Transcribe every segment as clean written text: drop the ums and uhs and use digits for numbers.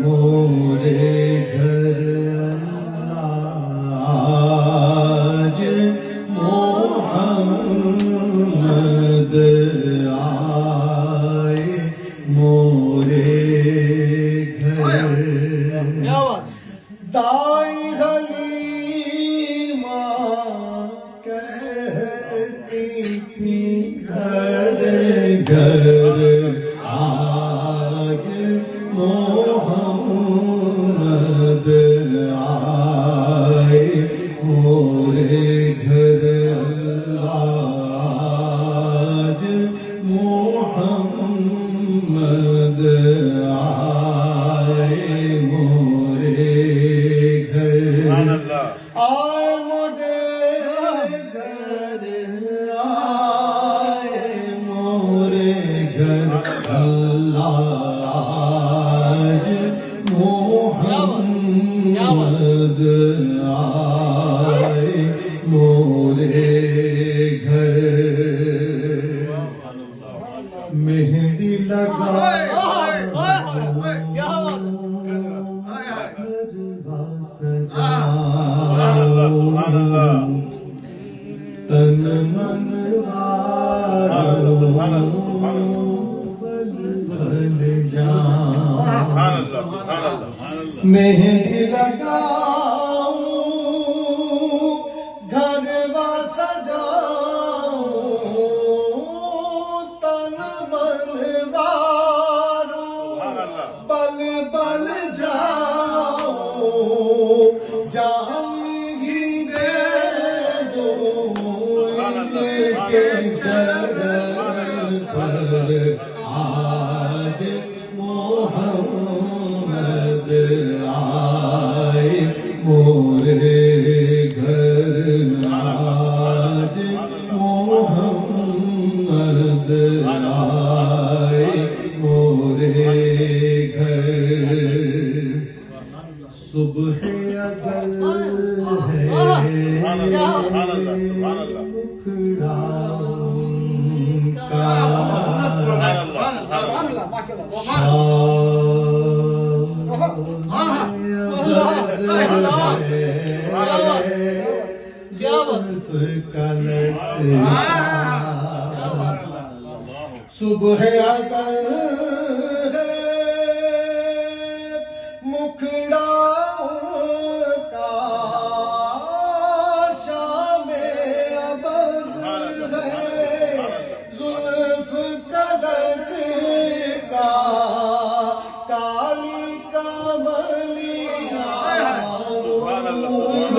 मोरे घर आज मोहम्मद आए मोरे घर दाई हलीमा कहती थी घर घर आज मोहम्मद आए मोरे घर आज मोहम्मद आए मोरे घर आए मोरे घर आए मोरे घर आज मोहम्मद आए मोरे घर मेहंदी लगा सजाऊं तन मन मेहंदी लगाऊं घरवा सजाऊं तन मन वारूं बल बल जाऊं जान ही दे दूं इनके चरण पर आज मोहम्मद आए मोरे घर आज मोहम्मद आए मोरे घर सुबह अज़ल है मुखड़ा उनका zulf का लटका सुबह अज़ल है मुखड़ा उनका शाम अबद है जुल्फ का लटका काली kamariya नूर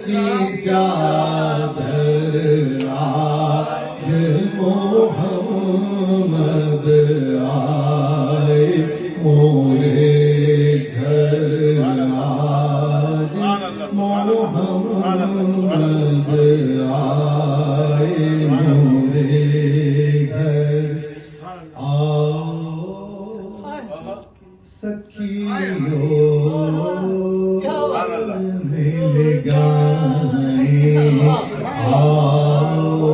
की चादर आज मोहम्मद आए मोरे घर आज मोहम्मद आए मोरे घर आओ sakhiyon मिल गए आओ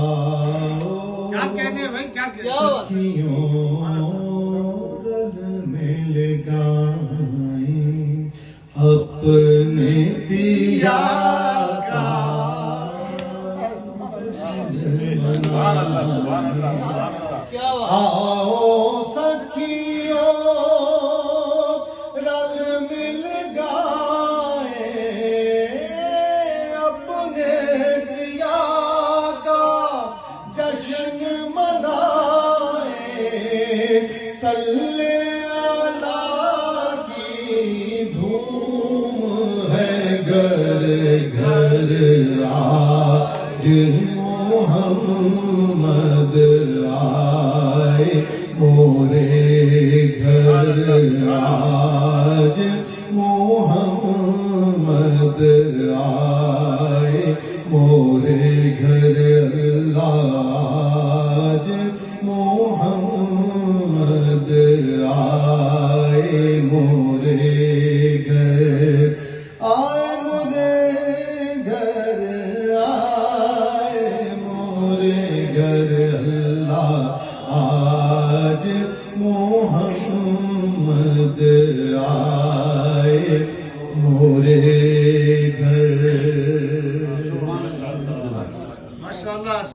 क्या कहने भाई क्या कहने sakhiyon मिल गए अपने पिया का आओ सखियों रल मिल गाए अपने पिया का जश्न मनाए सल्ले अला की धूम है घर घर आज मोहम्मद आए मोरे घर आज मोहम्मद आए मोरे घर आज मोहम्मद आए मोरे घर आए मोरे آج محمد آئے، نور